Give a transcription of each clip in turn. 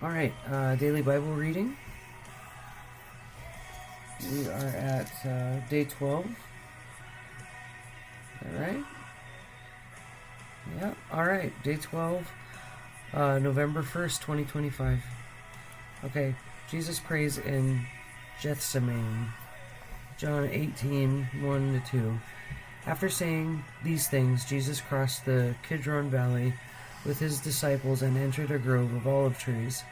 All right, daily Bible reading. We are at day 12. All right. Yeah. All right, day 12, November 1st, 2025. Okay, Jesus prays in Gethsemane. John 18, 1-2. After saying these things, Jesus crossed the Kidron Valley with his disciples and entered a grove of olive trees.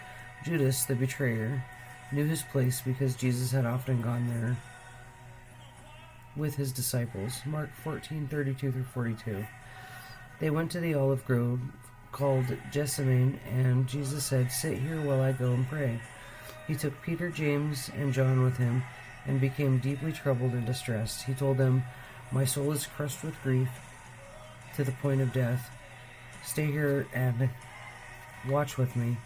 Judas, the betrayer, knew his place because Jesus had often gone there with his disciples. Mark 14:32-42. They went to the olive grove called Gethsemane, and Jesus said, "Sit here while I go and pray." He took Peter, James, and John with him and became deeply troubled and distressed. He told them, "My soul is crushed with grief to the point of death. Stay here and watch with me."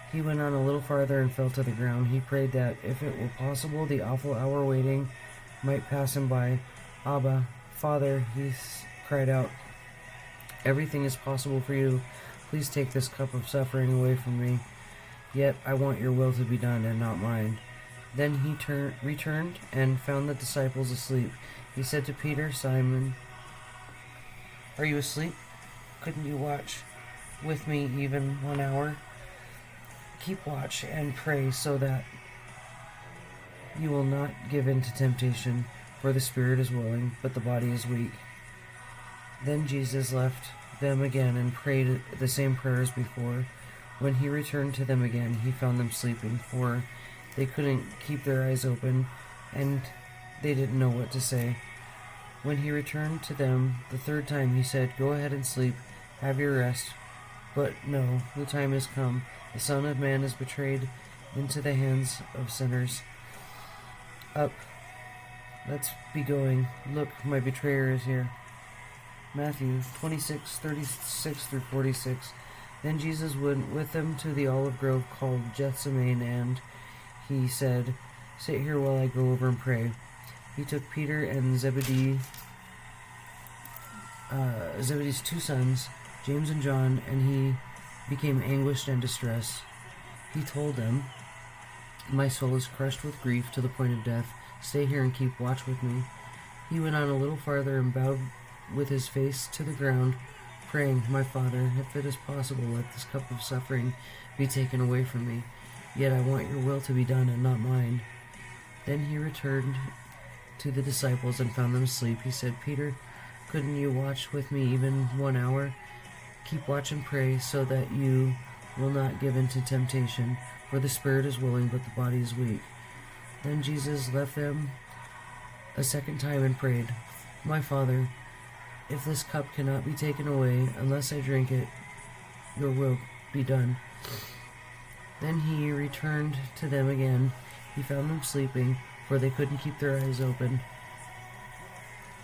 He went on a little farther and fell to the ground. He prayed that, if it were possible, the awful hour waiting might pass him by. "Abba, Father," he cried out, "everything is possible for you. Please take this cup of suffering away from me. Yet I want your will to be done and not mine." Then he returned and found the disciples asleep. He said to Peter, "Simon, are you asleep? Couldn't you watch with me even 1 hour? Keep watch and pray so that you will not give in to temptation, for the spirit is willing, but the body is weak." Then Jesus left them again and prayed the same prayer as before. When he returned to them again, he found them sleeping, for they couldn't keep their eyes open, and they didn't know what to say. When he returned to them the third time, he said, "Go ahead and sleep, have your rest." But no, the time has come. The Son of Man is betrayed into the hands of sinners. Up, let's be going. Look, my betrayer is here. Matthew 26:36-46. Then Jesus went with them to the olive grove called Gethsemane, and he said, "Sit here while I go over and pray." He took Peter and Zebedee's 2 sons, James and John, and he became anguished and distressed. He told them, "My soul is crushed with grief to the point of death. Stay here and keep watch with me." He went on a little farther and bowed with his face to the ground, praying, "My Father, if it is possible, let this cup of suffering be taken away from me. Yet I want your will to be done and not mine." Then he returned to the disciples and found them asleep. He said, "Peter, couldn't you watch with me even 1 hour? Keep watch and pray so that you will not give in to temptation, for the spirit is willing, but the body is weak." Then Jesus left them a second time and prayed, "My Father, if this cup cannot be taken away unless I drink it, your will be done." Then he returned to them again. He found them sleeping, for they couldn't keep their eyes open.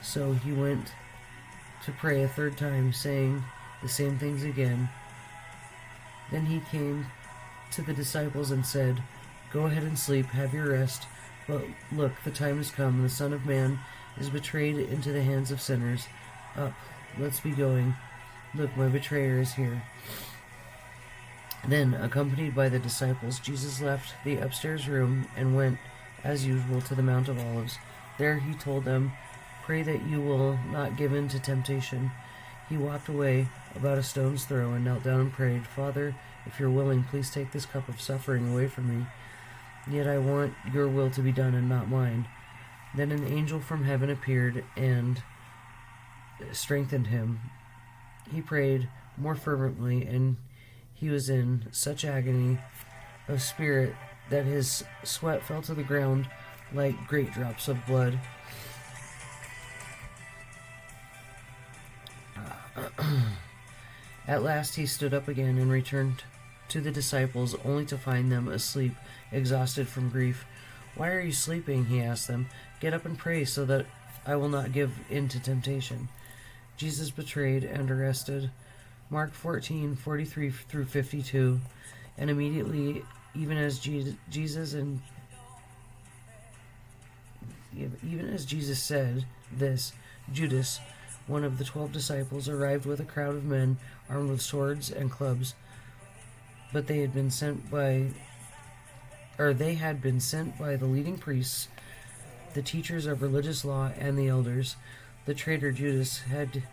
So he went to pray a third time, saying the same things again. Then he came to the disciples and said, "Go ahead and sleep, have your rest. But look, the time has come. The Son of Man is betrayed into the hands of sinners. Up, let's be going. Look, my betrayer is here." Then, accompanied by the disciples, Jesus left the upstairs room and went, as usual, to the Mount of Olives. There he told them, "Pray that you will not give in to temptation." He walked away about a stone's throw and knelt down and prayed, "Father, if you're willing, please take this cup of suffering away from me. Yet I want your will to be done and not mine." Then an angel from heaven appeared and strengthened him. He prayed more fervently, and he was in such agony of spirit that his sweat fell to the ground like great drops of blood. At last he stood up again and returned to the disciples, only to find them asleep, exhausted from grief. "Why are you sleeping?" he asked them. "Get up and pray so that I will not give in to temptation." Jesus betrayed and arrested. Mark 14:43-52. And immediately, even as Jesus said this, Judas, one of the 12 disciples, arrived with a crowd of men armed with swords and clubs. but they had been sent by the leading priests, the teachers of religious law, and the elders. The traitor Judas had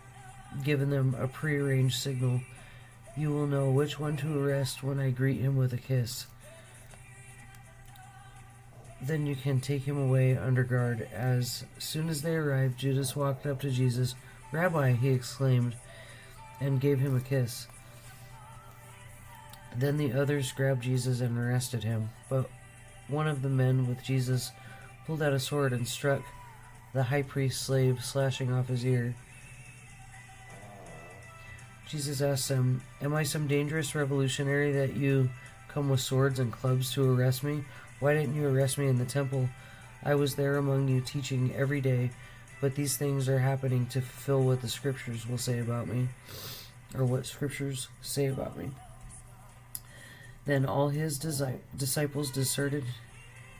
given them a prearranged signal. You will know which one to arrest when I greet him with a kiss. Then you can take him away under guard. As soon as they arrived, Judas walked up to Jesus. Rabbi, he exclaimed, and gave him a kiss. Then the others grabbed Jesus and arrested him. But one of the men with Jesus pulled out a sword and struck the high priest's slave, slashing off his ear. Jesus asked them, Am I some dangerous revolutionary that you come with swords and clubs to arrest me? Why didn't you arrest me in the temple? I was there among you teaching every day, but these things are happening to fulfill what the scriptures will say about me, or what scriptures say about me. Then all his disciples deserted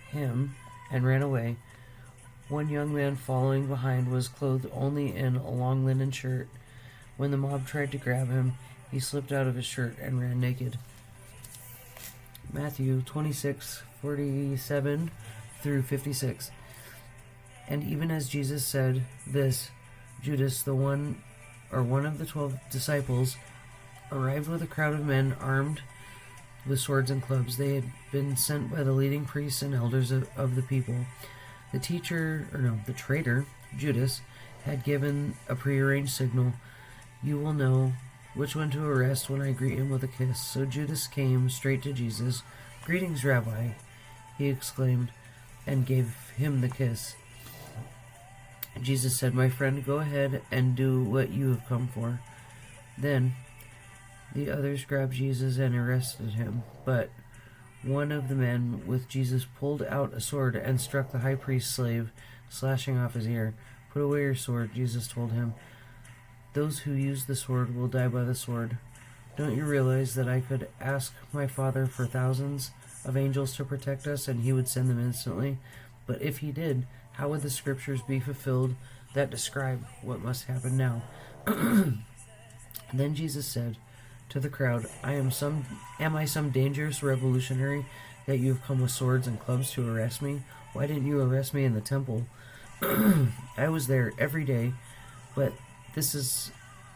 him and ran away. One young man following behind was clothed only in a long linen shirt. When the mob tried to grab him, he slipped out of his shirt and ran naked. Matthew 26:47 through 56. And even as Jesus said this, Judas, one of the 12 disciples, arrived with a crowd of men armed with swords and clubs. They had been sent by the leading priests and elders of the people. The traitor, Judas, had given a prearranged signal. You will know which one to arrest when I greet him with a kiss. So Judas came straight to Jesus. Greetings, Rabbi, he exclaimed, and gave him the kiss. Jesus said, My friend, go ahead and do what you have come for. Then the others grabbed Jesus and arrested him, but one of the men with Jesus pulled out a sword and struck the high priest's slave, slashing off his ear. Put away your sword, Jesus told him. Those who use the sword will die by the sword. Don't you realize that I could ask my Father for thousands of angels to protect us, and he would send them instantly? But if he did, how would the scriptures be fulfilled that describe what must happen now? Then Jesus said to the crowd, Am I some dangerous revolutionary that you have come with swords and clubs to arrest me? Why didn't you arrest me in the temple? I was there every day, but this is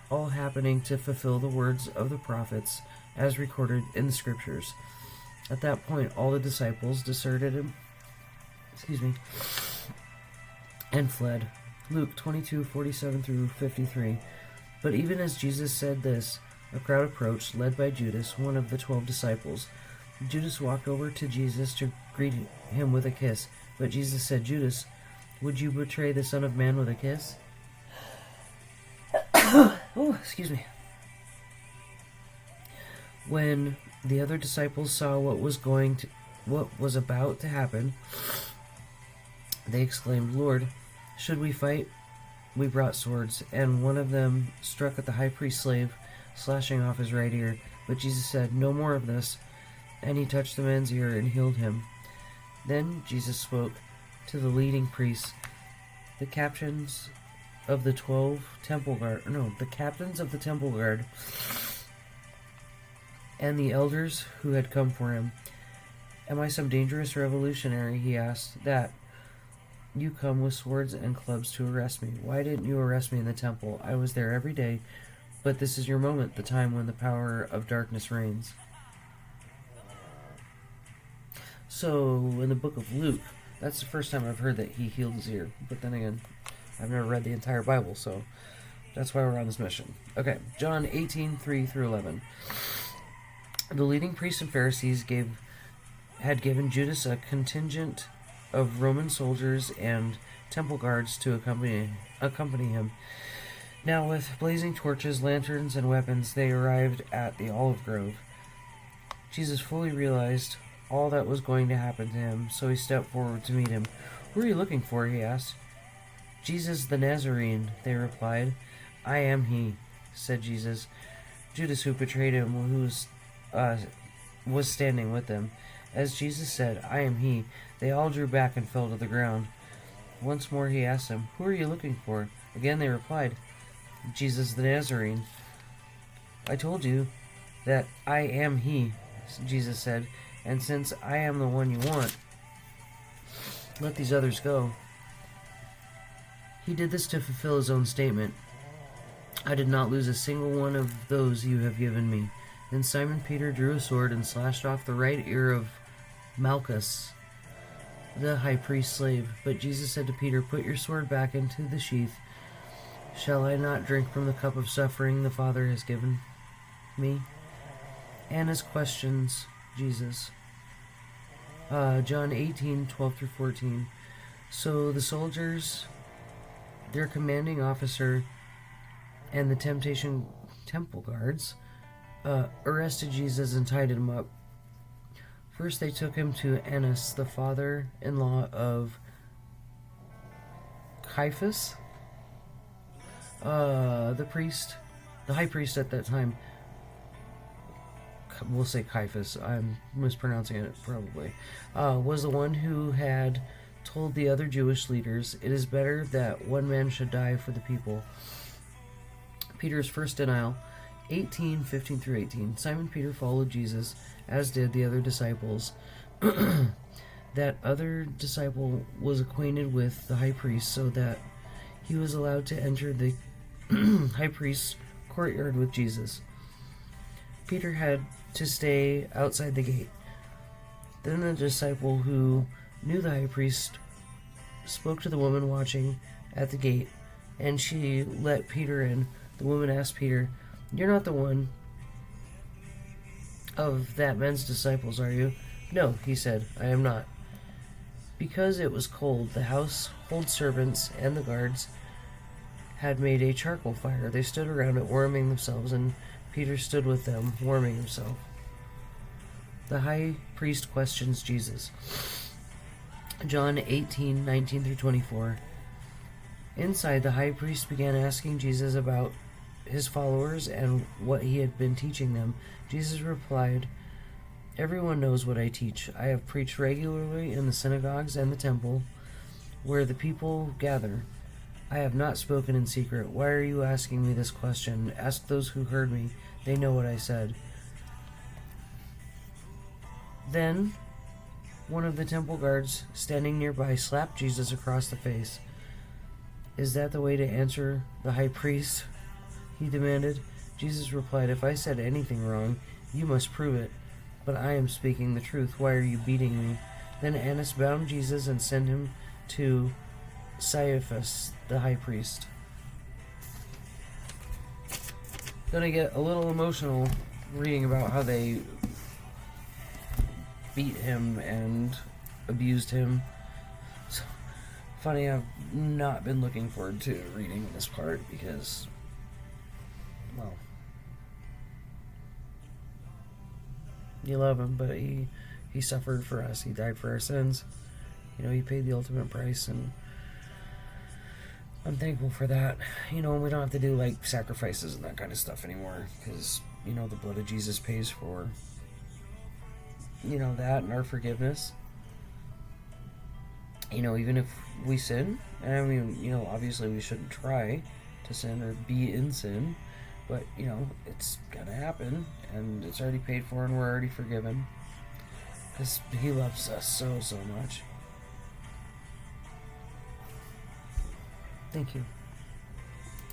all happening to fulfill the words of the prophets as recorded in the scriptures. At that point, all the disciples deserted him, and fled. Luke 22:47 through 53. But even as Jesus said this, a crowd approached, led by Judas, one of the 12 disciples. Judas walked over to Jesus to greet him with a kiss. But Jesus said, Judas, would you betray the Son of Man with a kiss? Oh, excuse me. When the other disciples saw what was about to happen, they exclaimed, Lord, should we fight? We brought swords, and one of them struck at the high priest's slave, slashing off his right ear. But Jesus said, No more of this. And he touched the man's ear and healed him. Then Jesus spoke to the leading priests, the captains of the temple guard, and the elders who had come for him. Am I some dangerous revolutionary, he asked, that you come with swords and clubs to arrest me? Why didn't you arrest me in the temple? I was there every day, but this is your moment, the time when the power of darkness reigns. So, in the book of Luke, that's the first time I've heard that he healed his ear. But then again, I've never read the entire Bible, so that's why we're on this mission. Okay, John 18:3 through 11. The leading priests and Pharisees had given Judas a contingent of Roman soldiers and temple guards to accompany him. Now, with blazing torches, lanterns, and weapons, they arrived at the Olive Grove. Jesus fully realized all that was going to happen to him, so he stepped forward to meet him. Who are you looking for? He asked. Jesus the Nazarene, they replied. I am he, said Jesus. Judas, who betrayed him, was standing with them. As Jesus said, I am he, they all drew back and fell to the ground. Once more he asked them, Who are you looking for? Again they replied, Jesus the Nazarene. I told you that I am he, Jesus said, "and since I am the one you want, let these others go." He did this to fulfill his own statement. "I did not lose a single one of those you have given me." Then Simon Peter drew a sword and slashed off the right ear of Malchus, the high priest's slave. But Jesus said to Peter, "Put your sword back into the sheath. Shall I not drink from the cup of suffering the Father has given me?" Annas questions Jesus. John 18:12-14. So the soldiers, their commanding officer, and the temple guards arrested Jesus and tied him up. First they took him to Annas, the father-in-law of Caiaphas, the high priest at that time. We'll say Caiaphas, I'm mispronouncing it probably, was the one who had told the other Jewish leaders, "It is better that one man should die for the people." Peter's first denial, 18:15-18. Simon Peter followed Jesus, as did the other disciples. That other disciple was acquainted with the high priest, so that he was allowed to enter the high priest's courtyard with Jesus. Peter had to stay outside the gate. Then the disciple who knew the high priest spoke to the woman watching at the gate, and she let Peter in. The woman asked Peter, "You're not the one of that man's disciples, are you?" "No," he said, "I am not." Because it was cold, the household servants and the guards had made a charcoal fire. They stood around it warming themselves, and Peter stood with them, warming himself. The high priest questions Jesus. John 18:19-24. Inside, the high priest began asking Jesus about his followers and what he had been teaching them. Jesus replied, "Everyone knows what I teach. I have preached regularly in the synagogues and the temple, where the people gather. I have not spoken in secret. Why are you asking me this question? Ask those who heard me. They know what I said." Then one of the temple guards standing nearby slapped Jesus across the face. "Is that the way to answer the high priest?" he demanded. Jesus replied, "If I said anything wrong, you must prove it. But I am speaking the truth. Why are you beating me?" Then Annas bound Jesus and sent him to Caiaphas, the high priest. Gonna get a little emotional reading about how they beat him and abused him. So, funny, I've not been looking forward to reading this part because, well, you love him, but he suffered for us. He died for our sins. He paid the ultimate price, and I'm thankful for that. We don't have to do like sacrifices and that kind of stuff anymore, because the blood of Jesus pays for that and our forgiveness. Even if we sin, and I mean, obviously we shouldn't try to sin or be in sin, but it's gonna happen, and it's already paid for, and we're already forgiven because he loves us so much. Thank you.